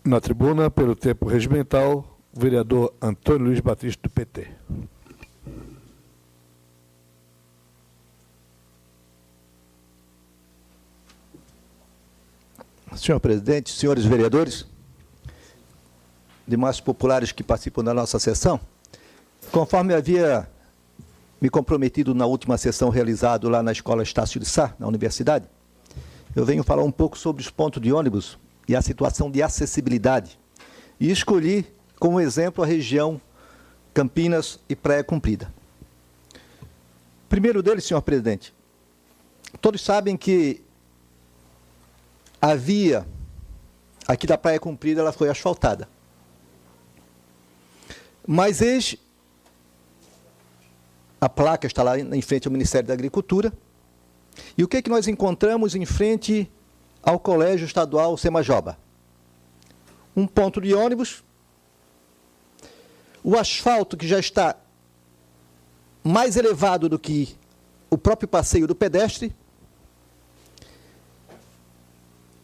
Na tribuna, pelo tempo regimental, o vereador Antônio Luiz Batista, do PT. Senhor presidente, senhores vereadores, demais populares que participam da nossa sessão, conforme havia me comprometido na última sessão realizada lá na Escola Estácio de Sá, na universidade, eu venho falar um pouco sobre os pontos de ônibus e a situação de acessibilidade. E escolhi como exemplo a região Campinas e Praia Comprida. Primeiro deles, senhor presidente, todos sabem que a via aqui da Praia Comprida ela foi asfaltada. Mas a placa está lá em frente ao Ministério da Agricultura. E o que é que nós encontramos em frente ao Colégio Estadual Semajoba? Um ponto de ônibus, o asfalto que já está mais elevado do que o próprio passeio do pedestre,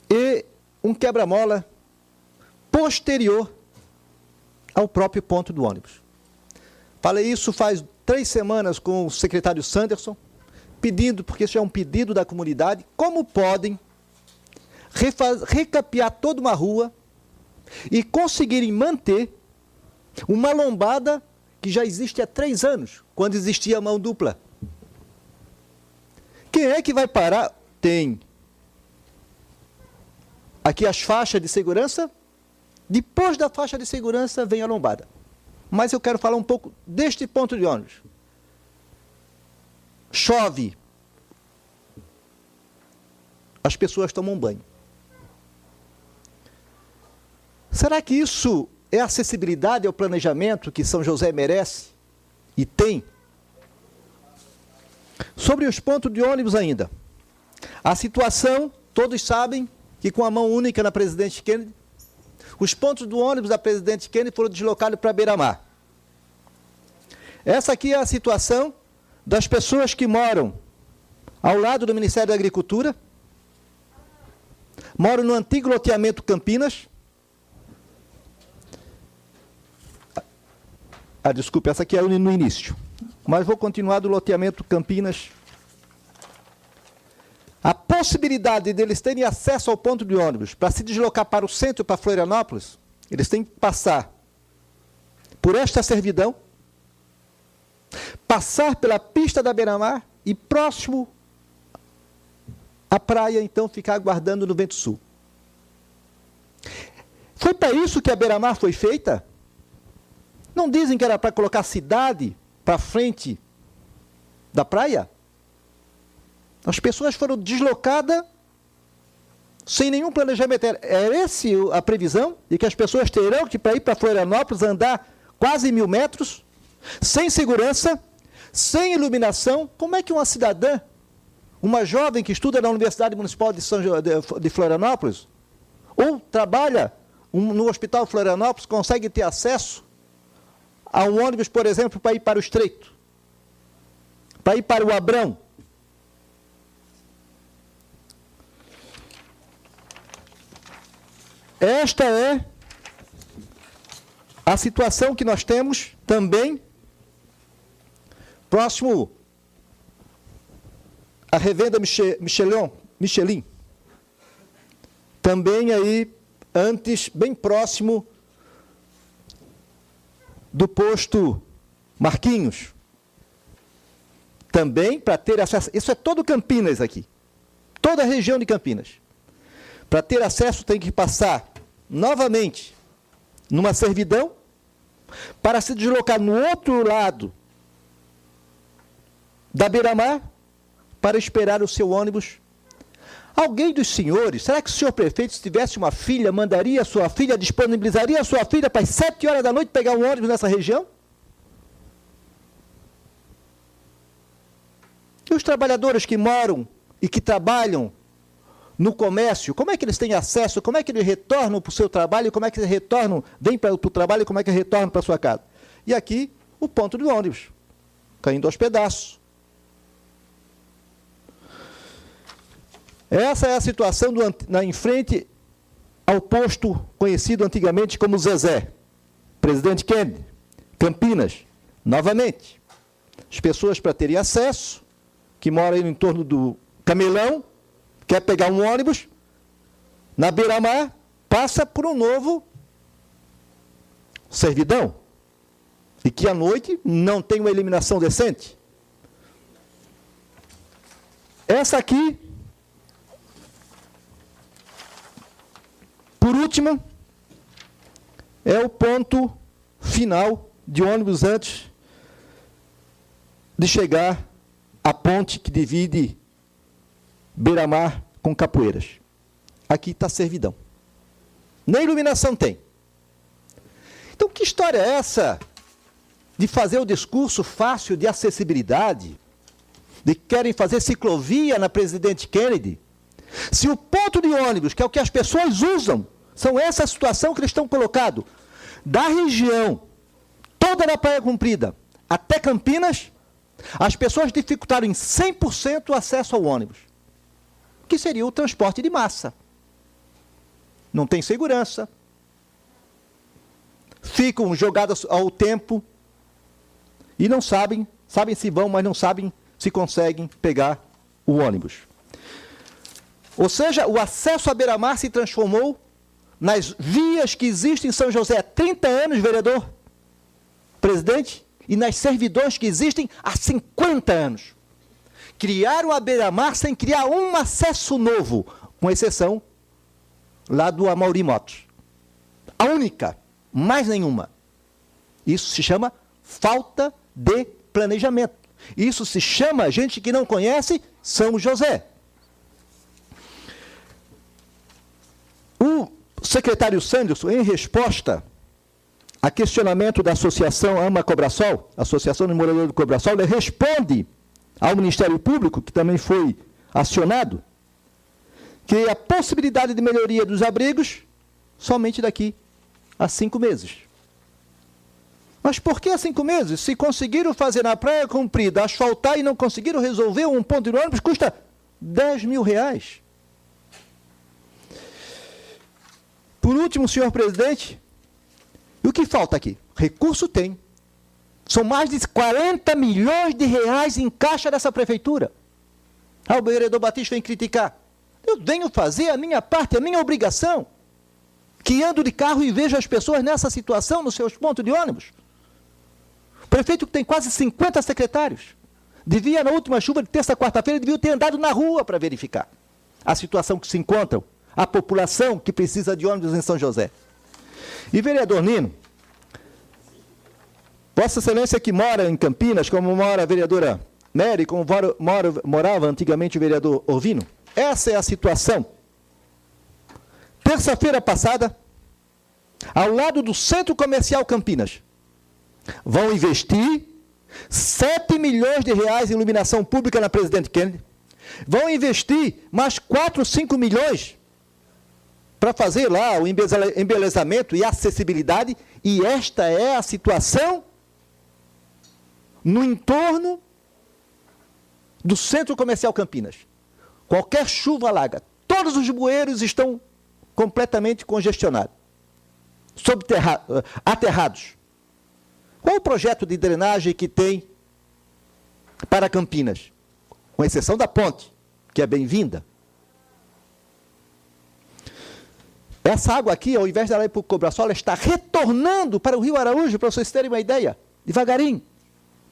e um quebra-mola posterior ao próprio ponto do ônibus. Falei isso faz 3 semanas com o secretário Sanderson, pedindo, porque isso é um pedido da comunidade, como podem recapear toda uma rua e conseguirem manter uma lombada que já existe há 3 anos, quando existia a mão dupla. Quem é que vai parar? Tem aqui as faixas de segurança, depois da faixa de segurança vem a lombada. Mas eu quero falar um pouco deste ponto de ônibus. Chove, as pessoas tomam banho. Será que isso é acessibilidade ao planejamento que São José merece e tem? Sobre os pontos de ônibus ainda. A situação, todos sabem que com a mão única na Presidente Kennedy, os pontos do ônibus da Presidente Kennedy foram deslocados para Beira-Mar. Essa aqui é a situação das pessoas que moram ao lado do Ministério da Agricultura, moram no antigo loteamento Campinas. Desculpe, essa aqui é no início, mas vou continuar do loteamento Campinas. A possibilidade deles terem acesso ao ponto de ônibus para se deslocar para o centro, para Florianópolis, eles têm que passar por esta servidão, passar pela pista da Beira-Mar e próximo à praia, então, ficar aguardando no vento sul. Foi para isso que a Beira-Mar foi feita? Não dizem que era para colocar a cidade para frente da praia? As pessoas foram deslocadas sem nenhum planejamento. É essa a previsão? De que as pessoas terão que, para ir para Florianópolis, andar quase 1000 metros, sem segurança, sem iluminação? Como é que uma cidadã, uma jovem que estuda na Universidade Municipal de Florianópolis, ou trabalha no Hospital Florianópolis, consegue ter acesso a um ônibus, por exemplo, para ir para o Estreito, para ir para o Abrão? Esta é a situação que nós temos também próximo à revenda Michelin. Também aí, antes, bem próximo do posto Marquinhos. Também para ter acesso, isso é todo Campinas aqui, toda a região de Campinas. Para ter acesso tem que passar novamente numa servidão, para se deslocar no outro lado da Beira-Mar, para esperar o seu ônibus. Alguém dos senhores, será que o senhor prefeito, se tivesse uma filha, mandaria a sua filha, disponibilizaria a sua filha para às 7 horas da noite pegar um ônibus nessa região? E os trabalhadores que moram e que trabalham no comércio, como é que eles têm acesso, como é que eles retornam para o seu trabalho, como é que eles retornam, vêm para o trabalho, como é que eles retornam para a sua casa? E aqui, o ponto de ônibus, caindo aos pedaços. Essa é a situação em frente ao posto conhecido antigamente como Zezé, Presidente Kennedy, Campinas, novamente. As pessoas, para terem acesso, que moram aí no entorno do Camelão, quer pegar um ônibus, na beira-mar, passa por um novo Servidão, e que à noite não tem uma iluminação decente. Essa aqui, por último, é o ponto final de ônibus antes de chegar à ponte que divide Beira-Mar com Capoeiras. Aqui está Servidão. Nem iluminação tem. Então, que história é essa de fazer o discurso fácil de acessibilidade, de que querem fazer ciclovia na Presidente Kennedy, se o ponto de ônibus, que é o que as pessoas usam, são essa situação que eles estão colocados, da região, toda na Praia Comprida, até Campinas, as pessoas dificultaram em 100% o acesso ao ônibus, que seria o transporte de massa. Não tem segurança, ficam jogadas ao tempo e não sabem se vão, mas não sabem se conseguem pegar o ônibus. Ou seja, o acesso à beira-mar se transformou nas vias que existem em São José há 30 anos, vereador, presidente, e nas servidões que existem há 50 anos. Criaram a beira-mar sem criar um acesso novo, com exceção lá do Amauri Motos. A única, mais nenhuma. Isso se chama falta de planejamento. Isso se chama, gente que não conhece, São José. O secretário Sanderson, em resposta a questionamento da Associação Ama Cobrasol, Associação de Moradores do Cobrasol, ele responde ao Ministério Público, que também foi acionado, que a possibilidade de melhoria dos abrigos somente daqui a 5 meses. Mas por que há 5 meses? Se conseguiram fazer na Praia Comprida, asfaltar e não conseguiram resolver um ponto de ônibus, custa R$10 mil. Por último, senhor presidente, e o que falta aqui? Recurso tem. São mais de 40 milhões de reais em caixa dessa prefeitura. Ah, o vereador Batista vem criticar. Eu venho fazer a minha parte, a minha obrigação. Que ando de carro e vejo as pessoas nessa situação nos seus pontos de ônibus. O prefeito que tem quase 50 secretários. Devia, na última chuva de terça, quarta-feira, devia ter andado na rua para verificar a situação que se encontram, a população que precisa de ônibus em São José. E vereador Nino, Vossa Excelência que mora em Campinas, como mora a vereadora Mary, como morava antigamente o vereador Orvino, essa é a situação. Terça-feira passada, ao lado do Centro Comercial Campinas, vão investir 7 milhões de reais em iluminação pública na Presidente Kennedy, vão investir mais 4, 5 milhões para fazer lá o embelezamento e acessibilidade, e esta é a situação no entorno do Centro Comercial Campinas. Qualquer chuva alaga, todos os bueiros estão completamente congestionados, aterrados. Qual o projeto de drenagem que tem para Campinas? Com exceção da ponte, que é bem-vinda. Essa água aqui, ao invés dela ir para o Cobrasol, ela está retornando para o Rio Araújo, para vocês terem uma ideia, devagarinho.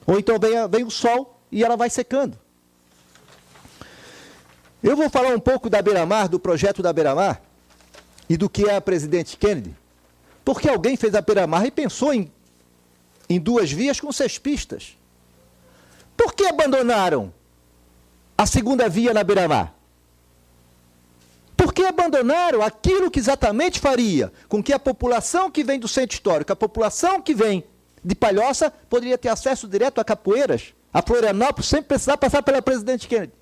Ou então vem o sol e ela vai secando. Eu vou falar um pouco da beira-mar, do projeto da beira-mar, e do que é a Presidente Kennedy, porque alguém fez a beira-mar e pensou em 2 vias com 6 pistas. Por que abandonaram a segunda via na beira-mar? Por que abandonaram aquilo que exatamente faria com que a população que vem do centro histórico, a população que vem de Palhoça, poderia ter acesso direto a Capoeiras, a Florianópolis, sem precisar passar pela Presidente Kennedy?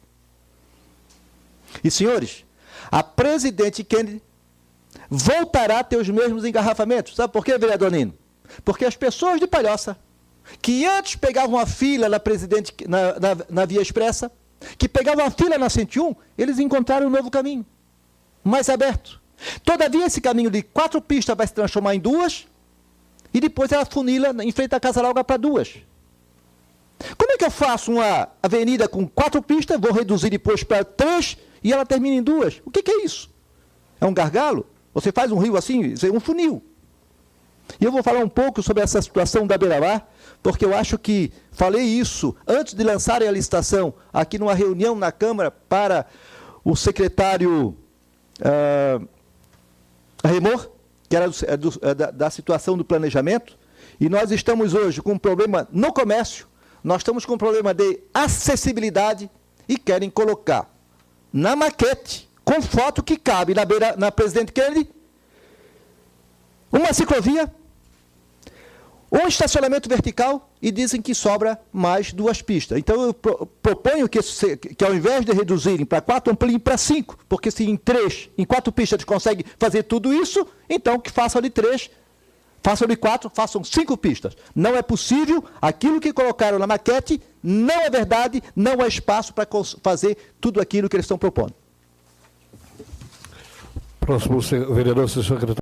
E, senhores, a Presidente Kennedy voltará a ter os mesmos engarrafamentos. Sabe por quê, vereador Nino? Porque as pessoas de Palhoça, que antes pegavam a fila na Via Expressa, que pegavam a fila na 101, eles encontraram um novo caminho, mais aberto. Todavia, esse caminho de 4 pistas vai se transformar em 2, e depois ela funila em frente à Casa Larga para 2. Como é que eu faço uma avenida com 4 pistas, vou reduzir depois para 3, e ela termina em 2? O que é isso? É um gargalo? Você faz um rio assim, isso é um funil. E eu vou falar um pouco sobre essa situação da Beira-Mar, porque eu acho que falei isso antes de lançarem a licitação, aqui numa reunião na Câmara para o secretário Remor, que era da situação do planejamento, e nós estamos hoje com um problema no comércio, nós estamos com um problema de acessibilidade e querem colocar na maquete, com foto que cabe na Presidente Kennedy, uma ciclovia, um estacionamento vertical e dizem que sobra mais 2 pistas. Então, eu proponho que ao invés de reduzirem para 4, ampliem para 5, porque se em 4 pistas eles conseguem fazer tudo isso, então que façam de 3, façam de 4, façam 5 pistas. Não é possível, aquilo que colocaram na maquete não é verdade, não há espaço para fazer tudo aquilo que eles estão propondo. Próximo vereador, secretário.